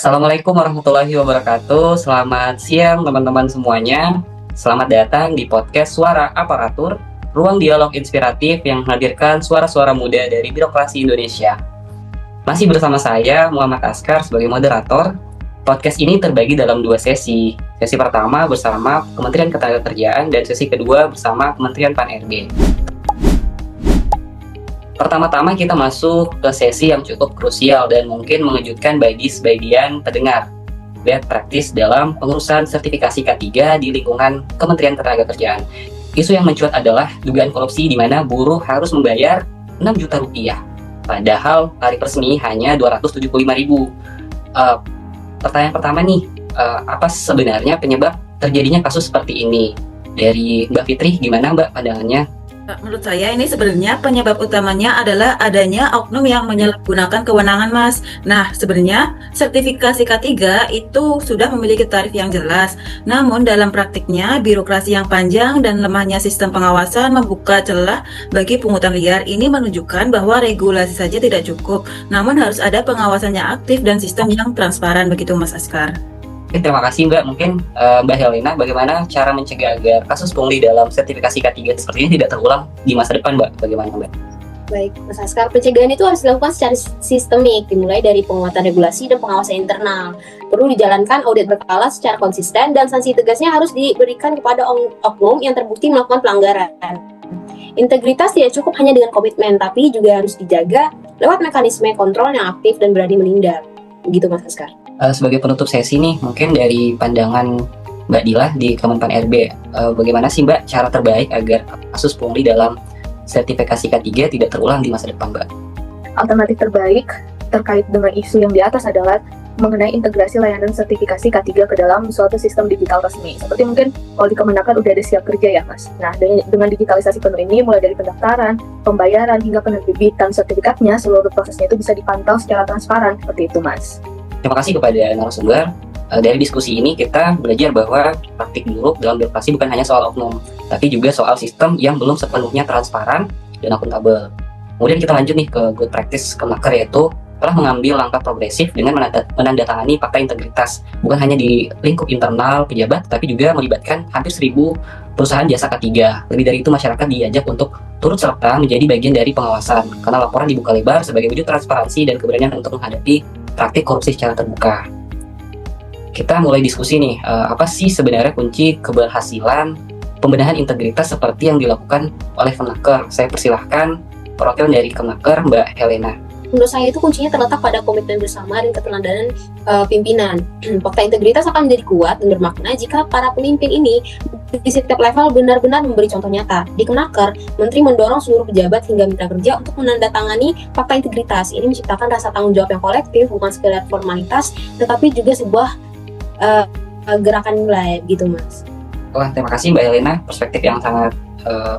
Assalamualaikum warahmatullahi wabarakatuh. Selamat siang teman-teman semuanya. Selamat datang di podcast Suara Aparatur, ruang dialog inspiratif yang menghadirkan suara-suara muda dari birokrasi Indonesia. Masih bersama saya, Muhammad Askar, sebagai moderator. Podcast ini terbagi dalam dua sesi. Sesi pertama bersama Kementerian Ketenagakerjaan dan sesi kedua bersama Kementerian Pan-RB. Pertama-tama kita masuk ke sesi yang cukup krusial dan mungkin mengejutkan bagi sebagian pendengar. Best practice dalam pengurusan sertifikasi K3 di lingkungan Kementerian Ketenagakerjaan. Isu yang mencuat adalah dugaan korupsi di mana buruh harus membayar 6 juta rupiah. Padahal tarif resmi hanya 275.000. Pertanyaan pertama nih, apa sebenarnya penyebab terjadinya kasus seperti ini? Dari Mbak Fitri, gimana Mbak pandangannya? Menurut saya ini sebenarnya penyebab utamanya adalah adanya oknum yang menyalahgunakan kewenangan, Mas. Nah, sebenarnya sertifikasi K3 itu sudah memiliki tarif yang jelas. Namun dalam praktiknya birokrasi yang panjang dan lemahnya sistem pengawasan membuka celah bagi pungutan liar. Ini menunjukkan bahwa regulasi saja tidak cukup, namun harus ada pengawasan yang aktif dan sistem yang transparan, begitu Mas Askar. Oke, terima kasih Mbak. Mungkin Mbak Helena, bagaimana cara mencegah agar kasus pungli dalam sertifikasi K3 seperti ini tidak terulang di masa depan, Mbak? Bagaimana, Mbak? Baik, Mas Askar, pencegahan itu harus dilakukan secara sistemik, dimulai dari penguatan regulasi dan pengawasan internal. Perlu dijalankan audit berkala secara konsisten dan sanksi tegasnya harus diberikan kepada oknum yang terbukti melakukan pelanggaran. Integritas tidak cukup hanya dengan komitmen, tapi juga harus dijaga lewat mekanisme kontrol yang aktif dan berani menindak. Begitu, Mas Askar. Sebagai penutup sesi nih, mungkin dari pandangan Mbak Dila di Kemenpan RB, bagaimana sih Mbak cara terbaik agar kasus pungli dalam sertifikasi K3 tidak terulang di masa depan, Mbak? Alternatif terbaik terkait dengan isu yang di atas adalah mengenai integrasi layanan sertifikasi K3 ke dalam suatu sistem digital resmi. Seperti mungkin kalau di Kemenaker udah ada siap kerja ya, Mas. Nah, dengan digitalisasi penuh ini, mulai dari pendaftaran, pembayaran, hingga penerbitan sertifikatnya, seluruh prosesnya itu bisa dipantau secara transparan, seperti itu, Mas. Terima kasih kepada narasumber. Dari diskusi ini kita belajar bahwa praktik buruk dalam birokrasi bukan hanya soal oknum, tapi juga soal sistem yang belum sepenuhnya transparan dan akuntabel. Kemudian kita lanjut nih ke good practice Kemenaker, yaitu telah mengambil langkah progresif dengan menandatangani fakta integritas, bukan hanya di lingkup internal pejabat, tapi juga melibatkan hampir 1.000 perusahaan jasa K3. Lebih dari itu, masyarakat diajak untuk turut serta menjadi bagian dari pengawasan, karena laporan dibuka lebar sebagai wujud transparansi dan keberanian untuk menghadapi praktik korupsi secara terbuka. Kita mulai diskusi nih, apa sih sebenarnya kunci keberhasilan pembenahan integritas seperti yang dilakukan oleh Kemenaker? Saya persilahkan perwakilan dari Kemenaker, Mbak Helena. Menurut saya itu kuncinya terletak pada komitmen bersama dan keteladanan pimpinan. Fakta integritas akan menjadi kuat dan bermakna jika para pemimpin ini di setiap level benar-benar memberi contoh nyata. Di Kemenaker, Menteri mendorong seluruh pejabat hingga mitra kerja untuk menandatangani fakta integritas. Ini menciptakan rasa tanggung jawab yang kolektif, bukan sekedar formalitas, tetapi juga sebuah gerakan nilai, gitu Mas. Wah, terima kasih Mbak Helena, perspektif yang sangat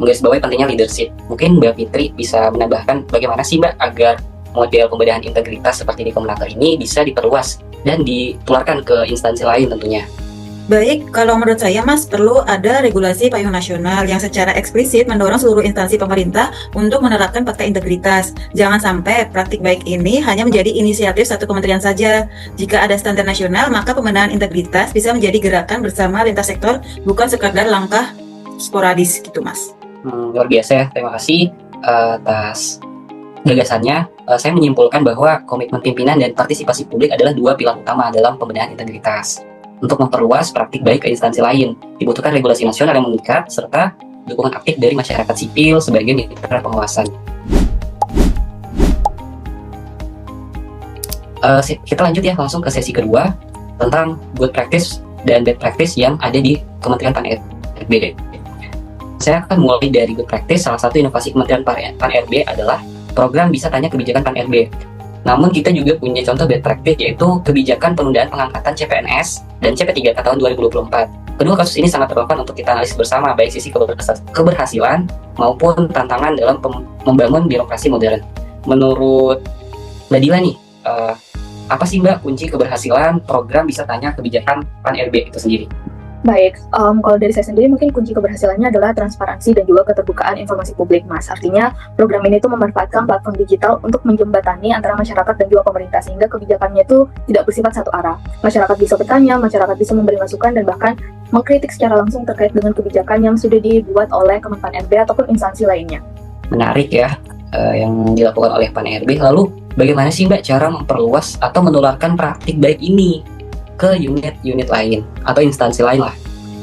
menggarisbawahi pentingnya leadership. Mungkin Mbak Fitri bisa menambahkan bagaimana sih Mbak agar model pembedahan integritas seperti di Kemenaker ini bisa diperluas dan ditularkan ke instansi lain tentunya. Baik, kalau menurut saya Mas, perlu ada regulasi payung nasional yang secara eksplisit mendorong seluruh instansi pemerintah untuk menerapkan fakta integritas. Jangan sampai praktik baik ini hanya menjadi inisiatif satu kementerian saja. Jika ada standar nasional, maka pembenahan integritas bisa menjadi gerakan bersama lintas sektor, bukan sekadar langkah sporadis gitu Mas. Luar biasa ya, terima kasih atas gagasannya. Saya menyimpulkan bahwa komitmen pimpinan dan partisipasi publik adalah dua pilar utama dalam pembenahan integritas. Untuk memperluas praktik baik ke instansi lain, dibutuhkan regulasi nasional yang mengikat serta dukungan aktif dari masyarakat sipil sebagai mitra pengawasan. Kita lanjut ya langsung ke sesi kedua tentang good practice dan bad practice yang ada di Kementerian Pan-RB. Saya akan mulai dari good practice. Salah satu inovasi Kementerian Pan-RB adalah program Bisa Tanya Kebijakan Pan-RB. Namun kita juga punya contoh bad practice, yaitu kebijakan penundaan pengangkatan CPNS dan CP3K tahun 2024. Kedua kasus ini sangat relevan untuk kita analisis bersama, baik sisi keberhasilan maupun tantangan dalam membangun birokrasi modern. Menurut Mbak Dila nih, apa sih Mbak kunci keberhasilan program Bisa Tanya Kebijakan Pan-RB itu sendiri? Baik, kalau dari saya sendiri mungkin kunci keberhasilannya adalah transparansi dan juga keterbukaan informasi publik, Mas. Artinya program ini tuh memanfaatkan platform digital untuk menjembatani antara masyarakat dan juga pemerintah sehingga kebijakannya itu tidak bersifat satu arah. Masyarakat bisa bertanya, masyarakat bisa memberi masukan dan bahkan mengkritik secara langsung terkait dengan kebijakan yang sudah dibuat oleh Kemenpan RB ataupun instansi lainnya. Menarik ya, yang dilakukan oleh Pan RB. Lalu bagaimana sih Mbak cara memperluas atau menularkan praktik baik ini ke unit-unit lain atau instansi lain lah?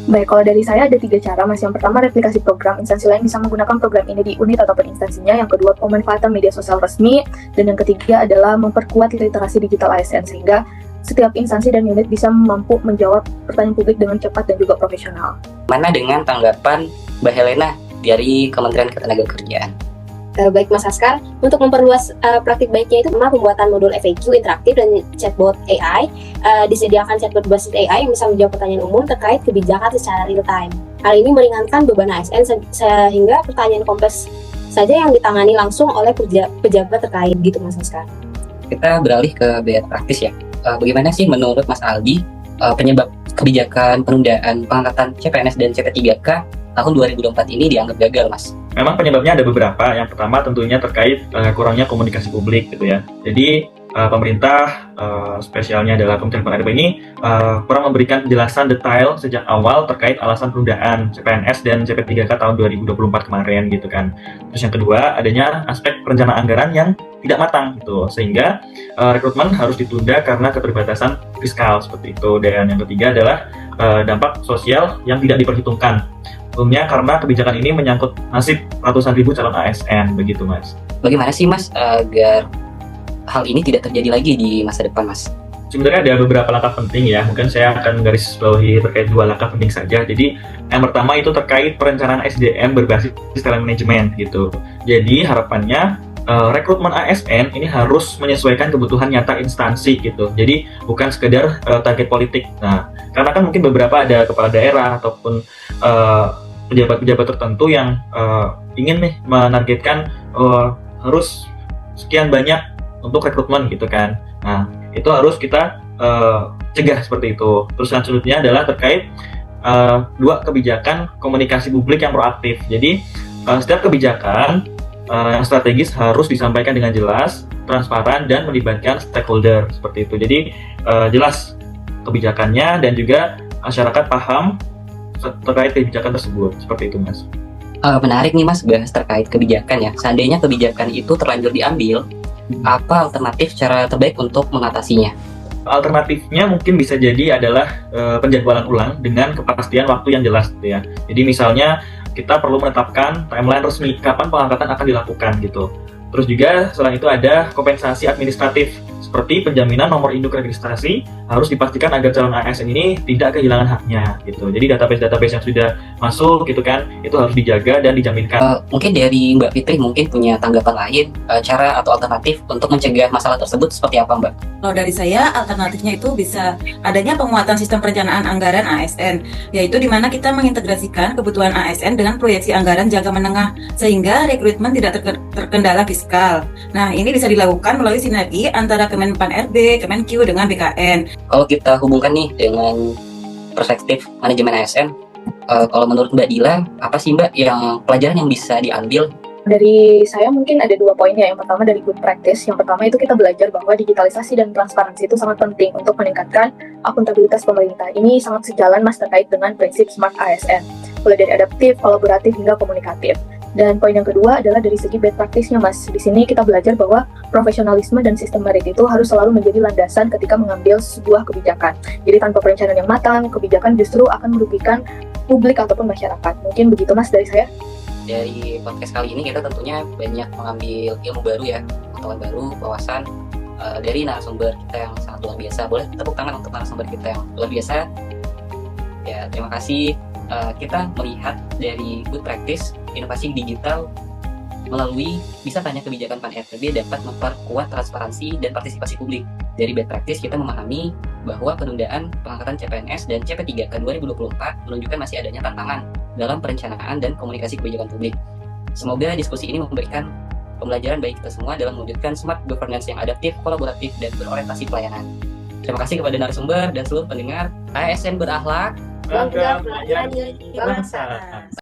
Baik, kalau dari saya ada 3 cara, Mas. Yang pertama, replikasi program. Instansi lain bisa menggunakan program ini di unit ataupun instansinya. Yang kedua, pemanfaatan media sosial resmi. Dan yang ketiga adalah memperkuat literasi digital ASN sehingga setiap instansi dan unit bisa mampu menjawab pertanyaan publik dengan cepat dan juga profesional. Mana dengan tanggapan Mbak Helena dari Kementerian Ketenagakerjaan? Baik Mas Askar, untuk memperluas praktik baiknya itu pertama pembuatan modul FAQ interaktif dan chatbot AI. Disediakan chatbot berbasis AI yang bisa menjawab pertanyaan umum terkait kebijakan secara real time. Hal ini meringankan beban ASN sehingga pertanyaan kompleks saja yang ditangani langsung oleh pejabat terkait gitu Mas Askar. Kita beralih ke best praktis ya. Bagaimana sih menurut Mas Aldi penyebab kebijakan penundaan pengangkatan CPNS dan CP3K tahun 2024 ini dianggap gagal, Mas? Memang penyebabnya ada beberapa. Yang pertama tentunya terkait kurangnya komunikasi publik gitu ya. Jadi pemerintah, spesialnya adalah Kementerian PAN RB ini kurang memberikan penjelasan detail sejak awal terkait alasan penundaan CPNS dan CP3K tahun 2024 kemarin gitu kan. Terus yang kedua, adanya aspek perencanaan anggaran yang tidak matang gitu, sehingga rekrutmen harus ditunda karena keterbatasan fiskal seperti itu. Dan yang ketiga adalah dampak sosial yang tidak diperhitungkan. Umumnya karena kebijakan ini menyangkut nasib ratusan ribu calon ASN, begitu Mas. Bagaimana sih Mas agar hal ini tidak terjadi lagi di masa depan, Mas? Sebenarnya ada beberapa langkah penting ya, mungkin saya akan garis bawahi terkait 2 langkah penting saja. Jadi yang pertama itu terkait perencanaan SDM berbasis talent management gitu. Jadi harapannya rekrutmen ASN ini harus menyesuaikan kebutuhan nyata instansi gitu. Jadi bukan sekedar target politik. Nah, karena kan mungkin beberapa ada kepala daerah ataupun pejabat-pejabat tertentu yang ingin nih menargetkan harus sekian banyak untuk rekrutmen gitu kan. Nah, itu harus kita cegah seperti itu. Terus selanjutnya adalah terkait 2 kebijakan komunikasi publik yang proaktif. Jadi setiap kebijakan yang strategis harus disampaikan dengan jelas, transparan, dan melibatkan stakeholder seperti itu. Jadi jelas kebijakannya dan juga masyarakat paham terkait kebijakan tersebut, seperti itu Mas. Menarik nih Mas bahas terkait kebijakan ya. Seandainya kebijakan itu terlanjur diambil, apa alternatif cara terbaik untuk mengatasinya? Alternatifnya mungkin bisa jadi adalah penjadwalan ulang dengan kepastian waktu yang jelas gitu ya. Jadi misalnya kita perlu menetapkan timeline resmi kapan pengangkatan akan dilakukan gitu. Terus juga selain itu ada kompensasi administratif seperti penjaminan nomor induk registrasi harus dipastikan agar calon ASN ini tidak kehilangan haknya gitu. Jadi database-database yang sudah masuk gitu kan itu harus dijaga dan dijaminkan. Mungkin dari Mbak Fitri mungkin punya tanggapan lain, cara atau alternatif untuk mencegah masalah tersebut seperti apa Mbak? Kalau dari saya, alternatifnya itu bisa adanya penguatan sistem perencanaan anggaran ASN, yaitu di mana kita mengintegrasikan kebutuhan ASN dengan proyeksi anggaran jangka menengah, sehingga rekrutmen tidak terkendala fiskal. Nah, ini bisa dilakukan melalui sinergi antara Kemenpan RB, Kemenq dengan BKN. Kalau kita hubungkan nih dengan perspektif manajemen ASN, kalau menurut Mbak Dila, apa sih Mbak pelajaran yang bisa diambil? Dari saya mungkin ada 2 poin ya. Yang pertama dari good practice. Yang pertama itu kita belajar bahwa digitalisasi dan transparansi itu sangat penting untuk meningkatkan akuntabilitas pemerintah. Ini sangat sejalan Mas terkait dengan prinsip Smart ASN. Mulai dari adaptif, kolaboratif, hingga komunikatif. Dan poin yang kedua adalah dari segi best practice-nya Mas. Di sini kita belajar bahwa profesionalisme dan sistem merit itu harus selalu menjadi landasan ketika mengambil sebuah kebijakan. Jadi tanpa perencanaan yang matang, kebijakan justru akan merugikan publik ataupun masyarakat. Mungkin begitu Mas dari saya. Dari podcast kali ini kita tentunya banyak mengambil ilmu baru ya, pengetahuan baru, wawasan dari narasumber kita yang sangat luar biasa. Boleh tepuk tangan untuk narasumber kita yang luar biasa. Ya, terima kasih. Kita melihat dari good practice inovasi digital melalui bisa tanya kebijakan Pan RB dapat memperkuat transparansi dan partisipasi publik. Dari best practice kita memahami bahwa penundaan pengangkatan CPNS dan CP3K 2024 menunjukkan masih adanya tantangan dalam perencanaan dan komunikasi kebijakan publik. Semoga diskusi ini memberikan pembelajaran bagi kita semua dalam mewujudkan smart governance yang adaptif, kolaboratif, dan berorientasi pelayanan. Terima kasih kepada narasumber dan seluruh pendengar ASN berakhlak. bangga melayani bangsa.